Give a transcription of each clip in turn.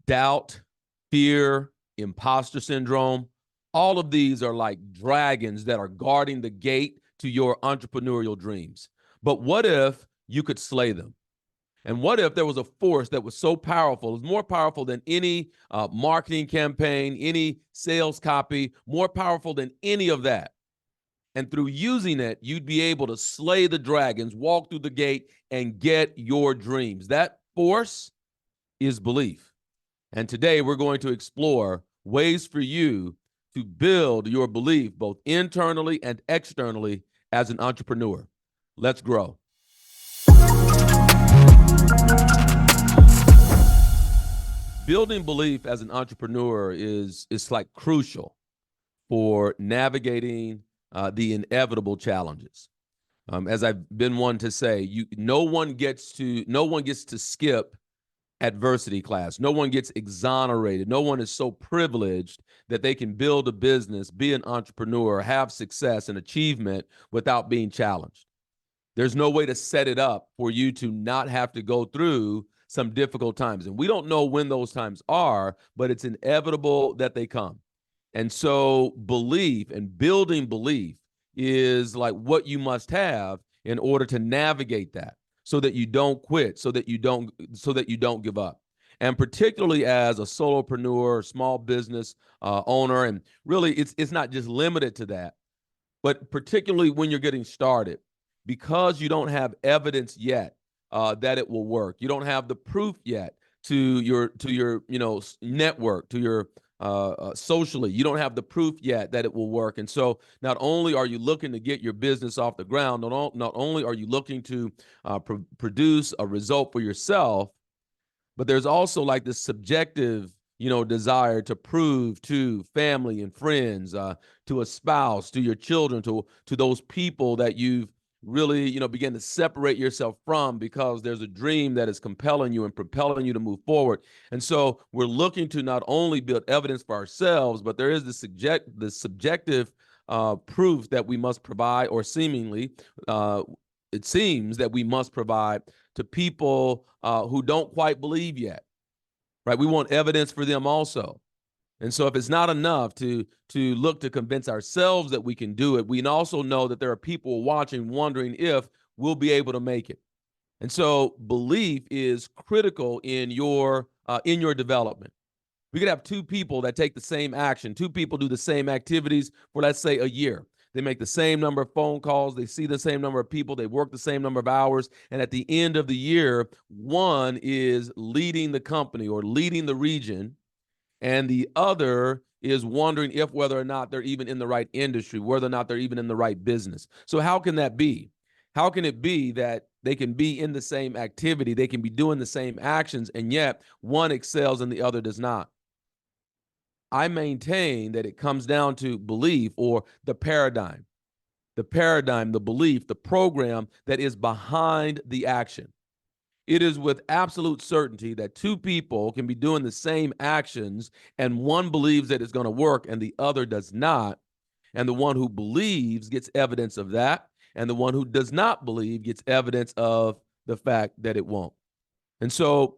doubt, fear, imposter syndrome. All of these are like dragons that are guarding the gate to your entrepreneurial dreams. But what if you could slay them? And what if there was a force that was so powerful, it was more powerful than any marketing campaign, any sales copy, more powerful than any of that? And through using it, you'd be able to slay the dragons, walk through the gate, and get your dreams. That force is belief. And today we're going to explore ways for you to build your belief both internally and externally as an entrepreneur. Let's grow. Building belief as an entrepreneur is like crucial for navigating the inevitable challenges. As I've been one to say, no one gets to skip adversity class. No one gets exonerated. No one is so privileged that they can build a business, be an entrepreneur, have success and achievement without being challenged. There's no way to set it up for you to not have to go through some difficult times. And we don't know when those times are, but it's inevitable that they come. And so belief and building belief is like what you must have in order to navigate that, so that you don't quit, so that you don't give up. And particularly as a solopreneur, small business owner, and really it's not just limited to that, but particularly when you're getting started, because you don't have evidence yet that it will work. You don't have the proof yet to your network, to your socially. You don't have the proof yet that it will work. And so not only are you looking to get your business off the ground, not only are you looking to produce a result for yourself, but there's also like this subjective, desire to prove to family and friends, to a spouse, to your children, to those people that you've really, begin to separate yourself from, because there's a dream that is compelling you and propelling you to move forward. And so we're looking to not only build evidence for ourselves, but there is the subjective proof that we must provide, or seemingly, it seems that we must provide to people who don't quite believe yet, right? We want evidence for them also. And so if it's not enough to look to convince ourselves that we can do it, we also know that there are people watching, wondering if we'll be able to make it. And so belief is critical in your development. We could have two people that take the same action. Two people do the same activities for, let's say, a year. They make the same number of phone calls. They see the same number of people. They work the same number of hours. And at the end of the year, one is leading the company or leading the region, and the other is wondering if whether or not they're even in the right industry, whether or not they're even in the right business. So how can that be? How can it be that they can be in the same activity, they can be doing the same actions, and yet one excels and the other does not? I maintain that it comes down to belief, or the paradigm, the belief, the program that is behind the action. It is with absolute certainty that two people can be doing the same actions, and one believes that it's going to work and the other does not. And the one who believes gets evidence of that, and the one who does not believe gets evidence of the fact that it won't. And so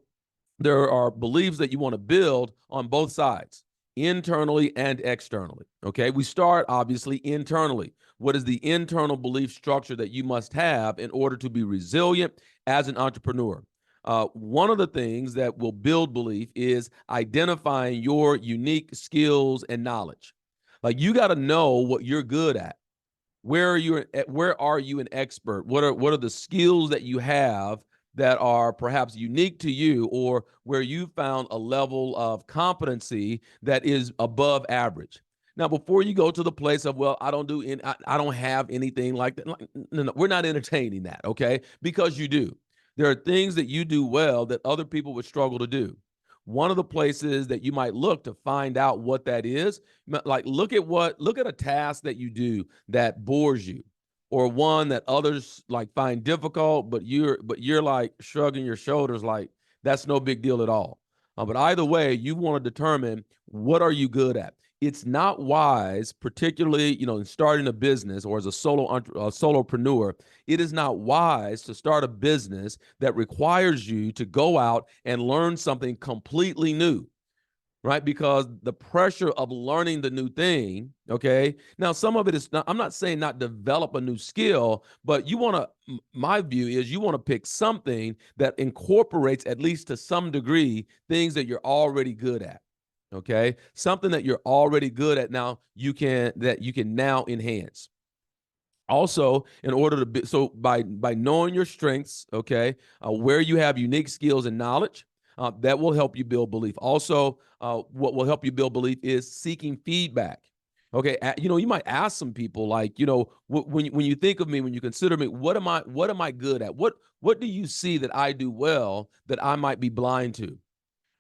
there are beliefs that you want to build on both sides, internally and externally. Okay, we start obviously internally. What is the internal belief structure that you must have in order to be resilient as an entrepreneur? One of the things that will build belief is identifying your unique skills and knowledge. Like, you got to know what you're good at. Where are you an expert? What are the skills that you have that are perhaps unique to you, or where you found a level of competency that is above average? Now, before you go to the place of, well, I don't have anything like that. No, we're not entertaining that, okay? Because you do. There are things that you do well that other people would struggle to do. One of the places that you might look to find out what that is, like look at a task that you do that bores you, or one that others like find difficult, but you're like shrugging your shoulders like that's no big deal at all. But either way, you want to determine, what are you good at? It's not wise, particularly, in starting a business or as a solopreneur, it is not wise to start a business that requires you to go out and learn something completely new. right? Because the pressure of learning the new thing, okay? Now, some of it is not, I'm not saying not develop a new skill, but you want to, my view is you want to pick something that incorporates, at least to some degree, things that you're already good at. Okay? Something that you're already good at now, that you can now enhance. Also, in order to be, so by knowing your strengths, okay, where you have unique skills and knowledge, that will help you build belief. Also, what will help you build belief is seeking feedback. Okay, you might ask some people like, when you think of me, when you consider me, what am I good at? What do you see that I do well that I might be blind to?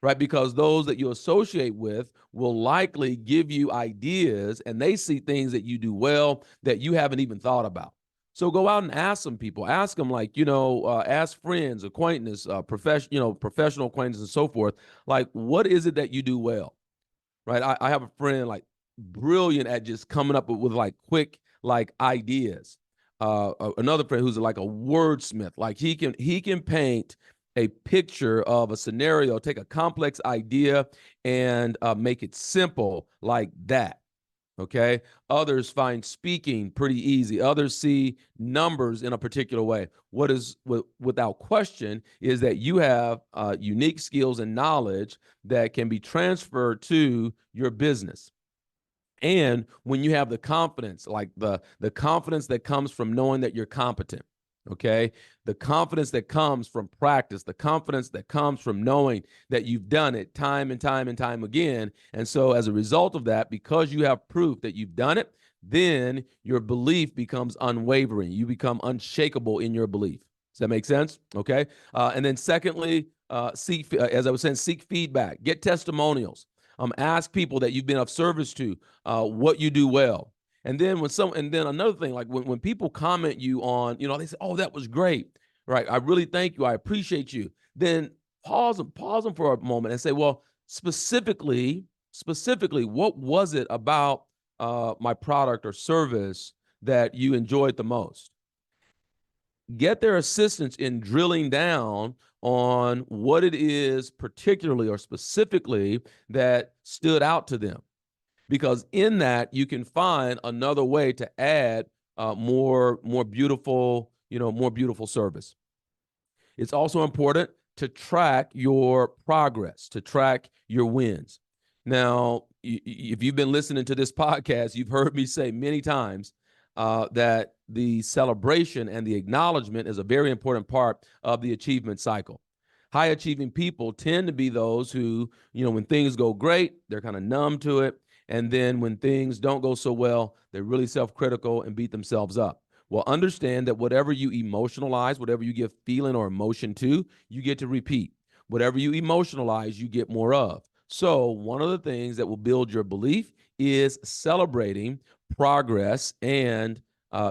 Right? Because those that you associate with will likely give you ideas, and they see things that you do well that you haven't even thought about. So go out and ask some people. Ask them, like, ask friends, acquaintances, professional acquaintances, and so forth. Like, what is it that you do well? Right? I have a friend, like, brilliant at just coming up with like quick like ideas. Another friend who's like a wordsmith. Like, he can paint a picture of a scenario, take a complex idea and make it simple like that. Okay. Others find speaking pretty easy. Others see numbers in a particular way. What is without question is that you have unique skills and knowledge that can be transferred to your business. And when you have the confidence, like the confidence that comes from knowing that you're competent, okay, the confidence that comes from practice, the confidence that comes from knowing that you've done it time and time and time again. And so as a result of that, because you have proof that you've done it, then your belief becomes unwavering. You become unshakable in your belief. Does that make sense? Okay. And then secondly, as I was saying, seek feedback, get testimonials. Ask people that you've been of service to what you do well. And then another thing, like when people comment you on, they say, "Oh, that was great," right? I really thank you. I appreciate you. Then pause them for a moment and say, "Well, specifically, what was it about my product or service that you enjoyed the most?" Get their assistance in drilling down on what it is particularly or specifically that stood out to them, because in that you can find another way to add more beautiful service. It's also important to track your progress, to track your wins. Now, if you've been listening to this podcast, you've heard me say many times that the celebration and the acknowledgement is a very important part of the achievement cycle. High achieving people tend to be those who, when things go great, they're kind of numb to it. And then when things don't go so well, they're really self-critical and beat themselves up. Well, understand that whatever you emotionalize, whatever you give feeling or emotion to, you get to repeat. Whatever you emotionalize, you get more of. So one of the things that will build your belief is celebrating progress and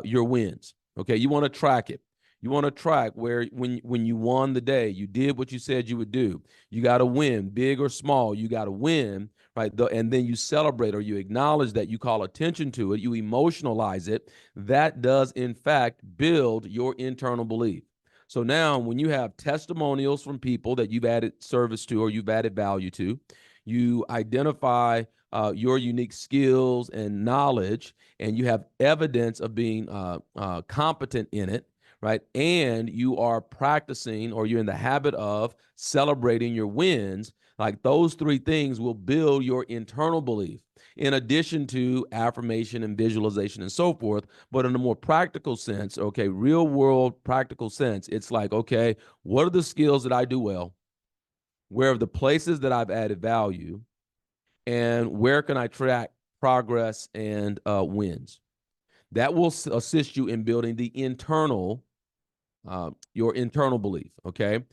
your wins. Okay, you want to track it. You want to track where when you won the day, you did what you said you would do. You got to win, big or small. You got to win, right? And then you celebrate or you acknowledge that, you call attention to it, you emotionalize it. That does, in fact, build your internal belief. So now when you have testimonials from people that you've added service to or you've added value to, you identify your unique skills and knowledge, and you have evidence of being competent in it, right? And you are practicing, or you're in the habit of celebrating your wins. Like, those three things will build your internal belief, in addition to affirmation and visualization and so forth. But in a more practical sense, okay, real world practical sense, it's like, okay, what are the skills that I do well? Where are the places that I've added value? And where can I track progress and wins? That will assist you in building the your internal belief, okay?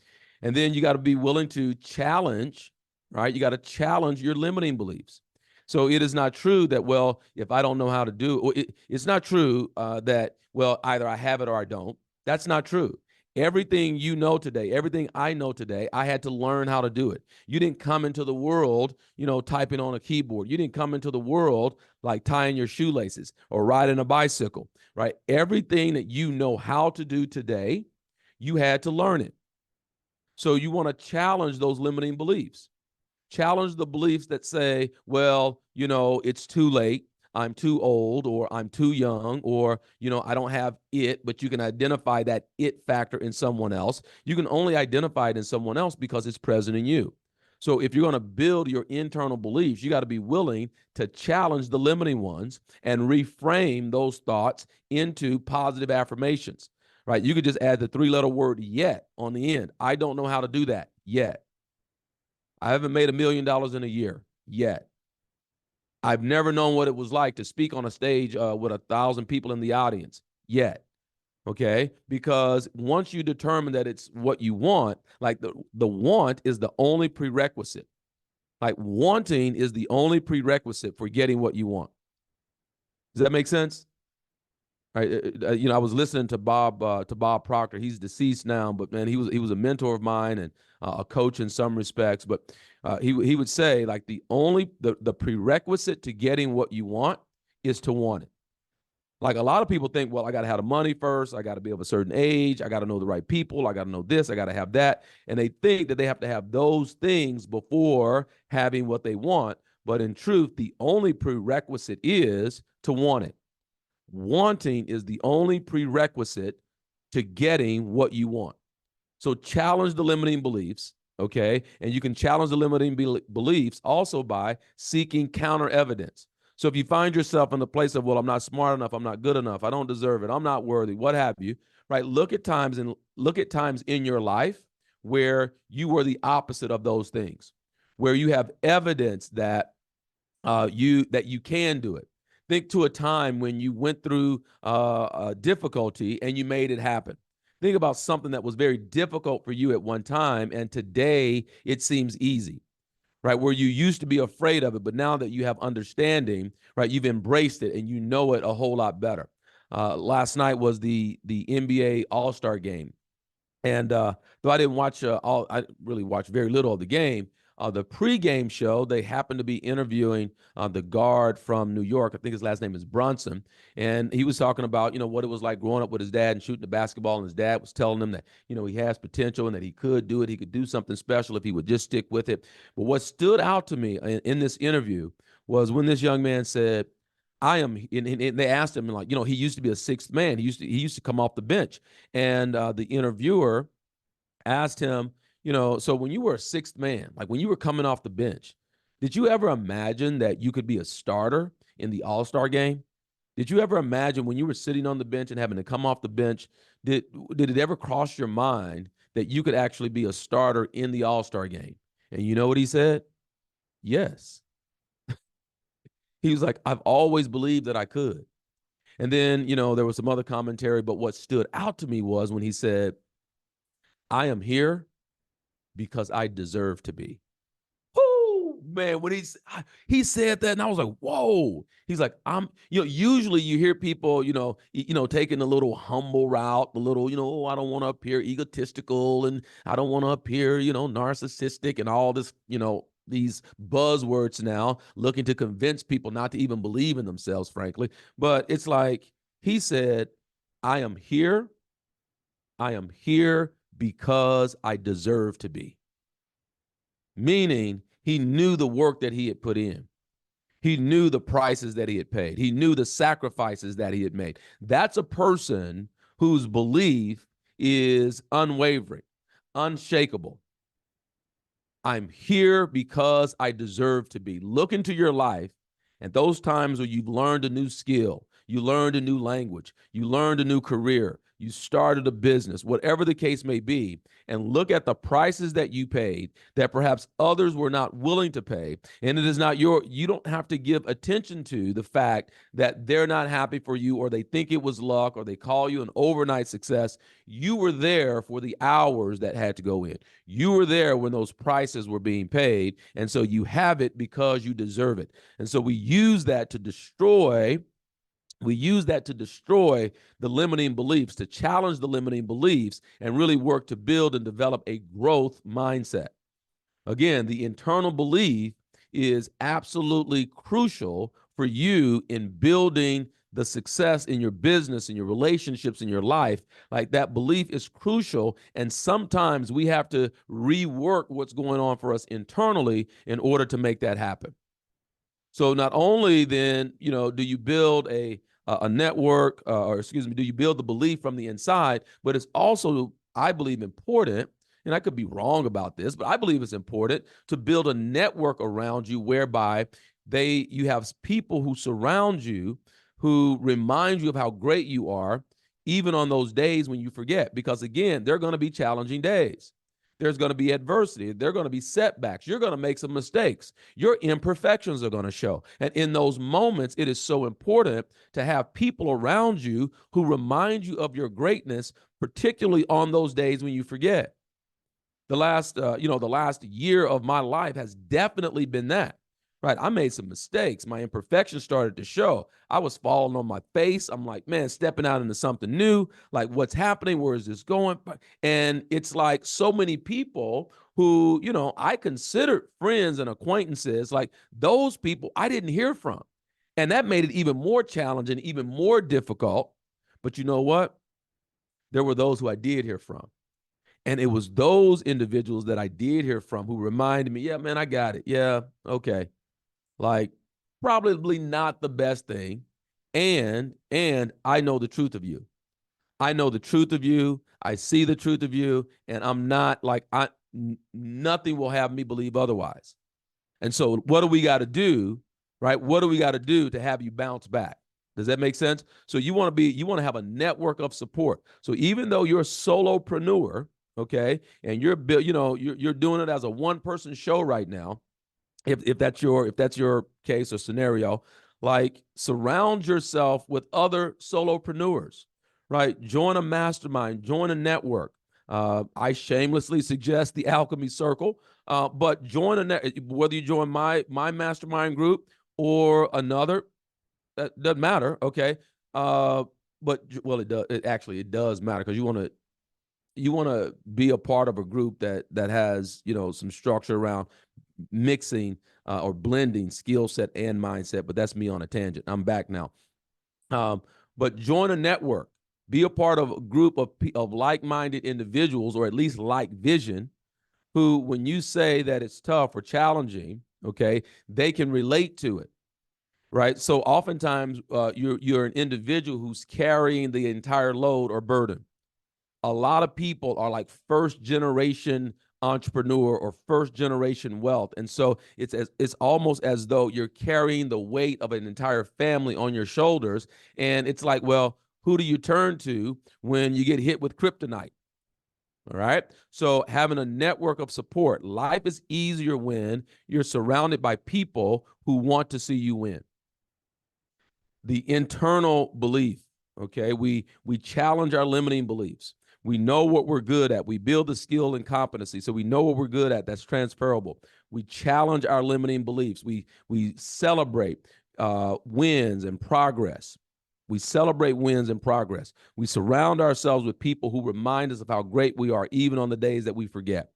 And then you got to be willing to challenge, right? You got to challenge your limiting beliefs. So it is not true that, well, if I don't know how to do it, it's not true that, well, either I have it or I don't. That's not true. Everything you know today, everything I know today, I had to learn how to do it. You didn't come into the world, typing on a keyboard. You didn't come into the world like tying your shoelaces or riding a bicycle, right? Everything that you know how to do today, you had to learn it. So you want to challenge those limiting beliefs. Challenge the beliefs that say, well, it's too late. I'm too old, or I'm too young, or, I don't have it, but you can identify that it factor in someone else. You can only identify it in someone else because it's present in you. So if you're going to build your internal beliefs, you got to be willing to challenge the limiting ones and reframe those thoughts into positive affirmations, right? You could just add the 3-letter word yet on the end. I don't know how to do that yet. I haven't made $1 million in a year yet. I've never known what it was like to speak on a stage with 1,000 people in the audience yet. Okay? Because once you determine that it's what you want, like the want is the only prerequisite. Like wanting is the only prerequisite for getting what you want. Does that make sense? Right? I was listening to Bob Proctor. He's deceased now, but man, he was a mentor of mine and a coach in some respects. But he would say, like, the prerequisite to getting what you want is to want it. Like, a lot of people think, well, I got to have the money first. I got to be of a certain age. I got to know the right people. I got to know this. I got to have that. And they think that they have to have those things before having what they want. But in truth, the only prerequisite is to want it. Wanting is the only prerequisite to getting what you want. So challenge the limiting beliefs, okay? And you can challenge the limiting beliefs also by seeking counter evidence. So if you find yourself in the place of, well, I'm not smart enough, I'm not good enough, I don't deserve it, I'm not worthy, what have you, right? Look at times in your life where you were the opposite of those things, where you have evidence that you can do it. Think to a time when you went through difficulty and you made it happen. Think about something that was very difficult for you at one time, and today it seems easy, right? Where you used to be afraid of it, but now that you have understanding, right, you've embraced it and you know it a whole lot better. Last night was the NBA All-Star game. And though I didn't watch I really watched very little of the game. The pregame show, they happened to be interviewing the guard from New York. I think his last name is Brunson. And he was talking about, what it was like growing up with his dad and shooting the basketball. And his dad was telling him that, he has potential and that he could do it. He could do something special if he would just stick with it. But what stood out to me in this interview was when this young man said, and they asked him, like, he used to be a sixth man. He used to come off the bench. And the interviewer asked him, so when you were a sixth man, like when you were coming off the bench, did you ever imagine that you could be a starter in the All-Star game? Did you ever imagine when you were sitting on the bench and having to come off the bench, did it ever cross your mind that you could actually be a starter in the All-Star game? And you know what he said? Yes. He was like, I've always believed that I could. And then, there was some other commentary, but what stood out to me was when he said, I am here because I deserve to be. Oh, man, when he said that, and I was like, whoa. He's like, usually you hear people, taking a little humble route, a little, oh, I don't want to appear egotistical, and I don't want to appear, narcissistic, and all this, these buzzwords now, looking to convince people not to even believe in themselves, frankly. But it's like he said, I am here because I deserve to be. Meaning he knew the work that he had put in. He knew the prices that he had paid. He knew the sacrifices that he had made. That's a person whose belief is unwavering, unshakable. I'm here because I deserve to be. Look into your life and those times where you've learned a new skill, you learned a new language, you learned a new career, you started a business, whatever the case may be, and look at the prices that you paid that perhaps others were not willing to pay. And it is not you don't have to give attention to the fact that they're not happy for you, or they think it was luck, or they call you an overnight success. You were there for the hours that had to go in. You were there when those prices were being paid. And so you have it because you deserve it. And so we use that to destroy the limiting beliefs, to challenge the limiting beliefs, and really work to build and develop a growth mindset. Again, the internal belief is absolutely crucial for you in building the success in your business, in your relationships, in your life, like that belief is crucial. And sometimes we have to rework what's going on for us internally in order to make that happen. So not only then, do you build a network, or excuse me, do you build the belief from the inside, but it's also, I believe, important, and I could be wrong about this, but I believe it's important to build a network around you whereby you have people who surround you, who remind you of how great you are, even on those days when you forget. Because again, they're going to be challenging days. There's going to be adversity. There are going to be setbacks. You're going to make some mistakes. Your imperfections are going to show. And in those moments, it is so important to have people around you who remind you of your greatness, particularly on those days when you forget. The last year of my life has definitely been that. Right. I made some mistakes. My imperfections started to show. I was falling on my face. I'm like, man, stepping out into something new. Like, what's happening? Where is this going? And it's like so many people who, I considered friends and acquaintances, like those people I didn't hear from. And that made it even more challenging, even more difficult. But you know what? There were those who I did hear from. And it was those individuals that I did hear from who reminded me, yeah, man, I got it. Yeah, okay. Like, probably not the best thing. And I know the truth of you. I know the truth of you. I see the truth of you. And I'm not like, nothing will have me believe otherwise. And so what do we got to do, right? What do we got to do to have you bounce back? Does that make sense? So you want to have a network of support. So even though you're a solopreneur, okay, and you're doing it as a one-person show right now, if that's your case or scenario, like surround yourself with other solopreneurs, right? Join a mastermind, join a network. I shamelessly suggest the Alchemy Circle, but whether you join my mastermind or another, that doesn't matter, okay? But well, it does matter, because you want to be a part of a group that has some structure around mixing or blending skill set and mindset. But that's me on a tangent. I'm back now. But join a network, be a part of a group of like-minded individuals, or at least like vision, who, when you say that it's tough or challenging, okay, they can relate to it. Right. So oftentimes you're an individual who's carrying the entire load or burden. A lot of people are like first generation entrepreneur or first generation wealth. And so it's almost as though you're carrying the weight of an entire family on your shoulders. And it's like, well, who do you turn to when you get hit with kryptonite? All right. So having a network of support. Life is easier when you're surrounded by people who want to see you win. The internal belief. Okay. We challenge our limiting beliefs. We know what we're good at. We build the skill and competency. So we know what we're good at. That's transferable. We challenge our limiting beliefs. We celebrate wins and progress. We celebrate wins and progress. We surround ourselves with people who remind us of how great we are, even on the days that we forget.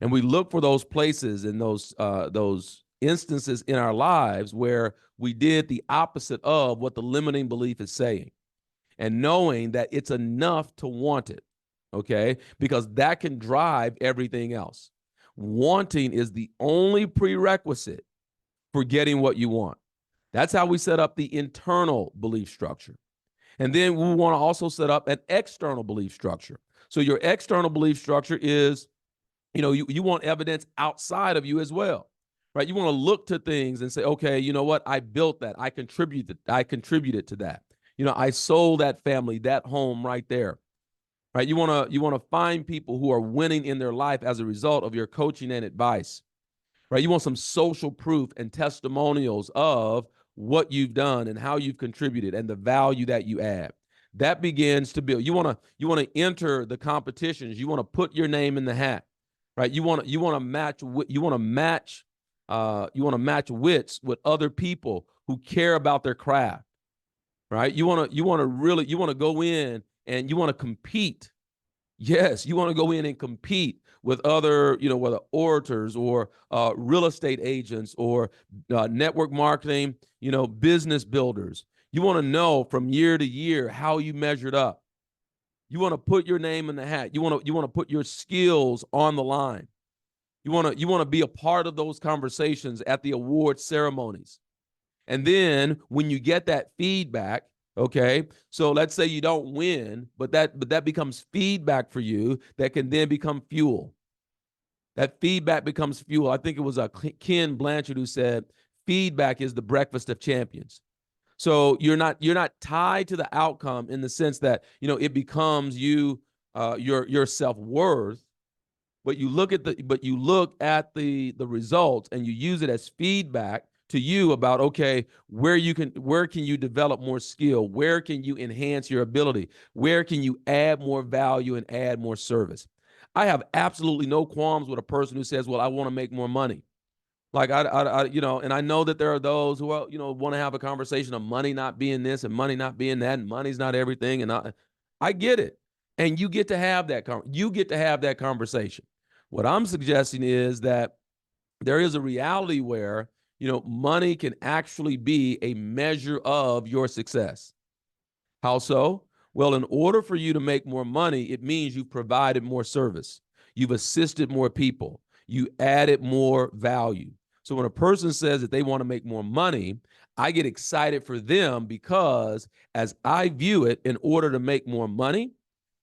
And we look for those places and those instances in our lives where we did the opposite of what the limiting belief is saying. And knowing that it's enough to want it, okay? Because that can drive everything else. Wanting is the only prerequisite for getting what you want. That's how we set up the internal belief structure. And then we want to also set up an external belief structure. So your external belief structure is, you want evidence outside of you as well, right? You want to look to things and say, okay, you know what? I built that. I contributed to that. I sold that family, that home right there, right? You want to find people who are winning in their life as a result of your coaching and advice, right? You want some social proof and testimonials of what you've done and how you've contributed and the value that you add. That begins to build. You want to enter the competitions. You want to put your name in the hat, right? You want to match wits with other people who care about their craft. Right? You want to go in and you want to compete. Yes, you want to go in and compete with other, whether orators or real estate agents or network marketing, business builders. You want to know from year to year how you measured up. You want to put your name in the hat. You want to put your skills on the line. You want to be a part of those conversations at the award ceremonies. And then when you get that feedback, okay, so let's say you don't win, but that becomes feedback for you that can then become fuel. That feedback becomes fuel. I think it was Ken Blanchard who said, feedback is the breakfast of champions. So you're not tied to the outcome in the sense that, it becomes your self-worth, but you look at the results and you use it as feedback to you about, okay, where can you develop more skill? Where can you enhance your ability? Where can you add more value and add more service? I have absolutely no qualms with a person who says, well, I want to make more money. Like and I know that there are those who want to have a conversation of money not being this and money not being that and money's not everything. And I get it. And you get to have that conversation. What I'm suggesting is that there is a reality where, money can actually be a measure of your success. How so? Well, in order for you to make more money, it means you've provided more service. You've assisted more people. You added more value. So when a person says that they want to make more money, I get excited for them because as I view it, in order to make more money,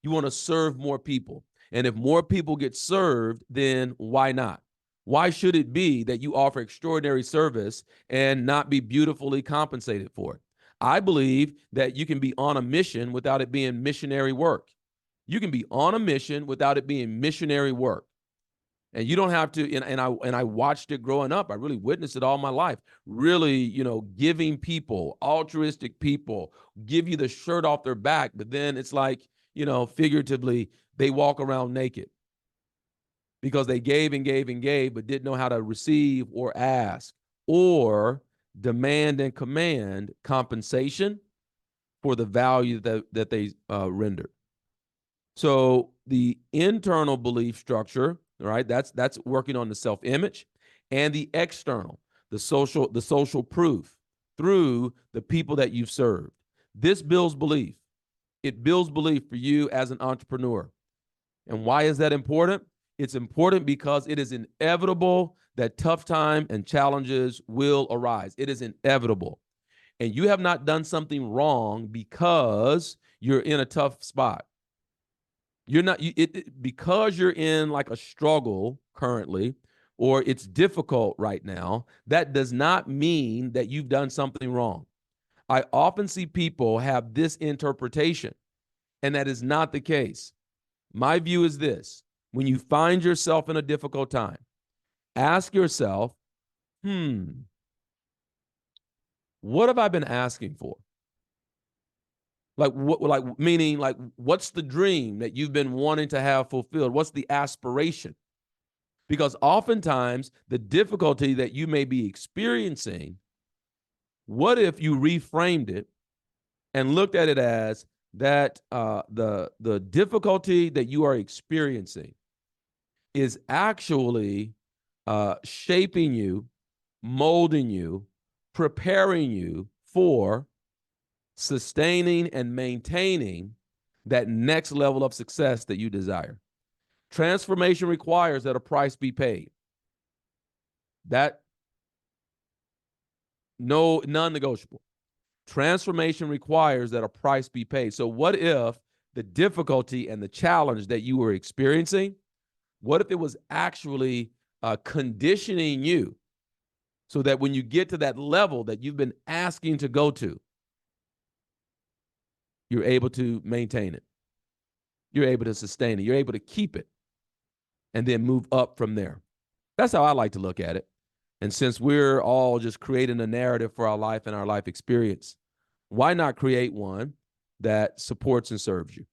you want to serve more people. And if more people get served, then why not? Why should it be that you offer extraordinary service and not be beautifully compensated for it? I believe that you can be on a mission without it being missionary work. You can be on a mission without it being missionary work. And you don't have to, and I watched it growing up. I really witnessed it all my life. Really, giving people, altruistic people, give you the shirt off their back, but then it's like, figuratively, they walk around naked because they gave and gave and gave, but didn't know how to receive or ask or demand and command compensation for the value that they rendered. So the internal belief structure, right? That's working on the self-image, and the external, the social proof through the people that you've served. This builds belief. It builds belief for you as an entrepreneur. And why is that important? It's important because it is inevitable that tough time and challenges will arise. It is inevitable. And you have not done something wrong because you're in a tough spot. You're not because you're in like a struggle currently, or it's difficult right now. That does not mean that you've done something wrong. I often see people have this interpretation, and that is not the case. My view is this: when you find yourself in a difficult time, ask yourself, what have I been asking for? Meaning, what's the dream that you've been wanting to have fulfilled? What's the aspiration? Because oftentimes the difficulty that you may be experiencing, what if you reframed it and looked at it as that the difficulty that you are experiencing is actually shaping you, molding you, preparing you for sustaining and maintaining that next level of success that you desire. Transformation requires that a price be paid. That non-negotiable. Transformation requires that a price be paid. So what if the difficulty and the challenge that you were experiencing, what if it was actually conditioning you so that when you get to that level that you've been asking to go to, you're able to maintain it. You're able to sustain it. You're able to keep it and then move up from there. That's how I like to look at it. And since we're all just creating a narrative for our life and our life experience, why not create one that supports and serves you?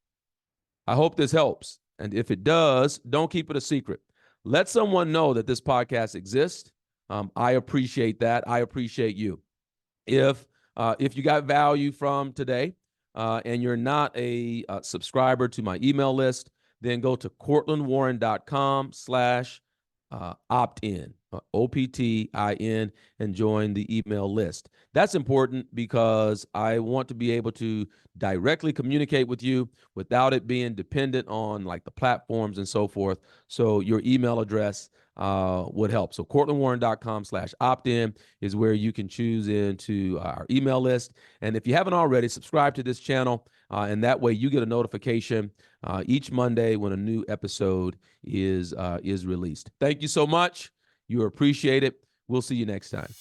I hope this helps. And if it does, don't keep it a secret. Let someone know that this podcast exists. I appreciate that. I appreciate you. If you got value from today, and you're not a subscriber to my email list, then go to courtlandwarren.com/ opt in, OPTIN, and join the email list. That's important because I want to be able to directly communicate with you without it being dependent on like the platforms and so forth. So your email address would help. So courtlandwarren.com/opt-in is where you can choose into our email list. And if you haven't already, subscribe to this channel. And that way you get a notification each Monday when a new episode is released. Thank you so much. You appreciate it. We'll see you next time.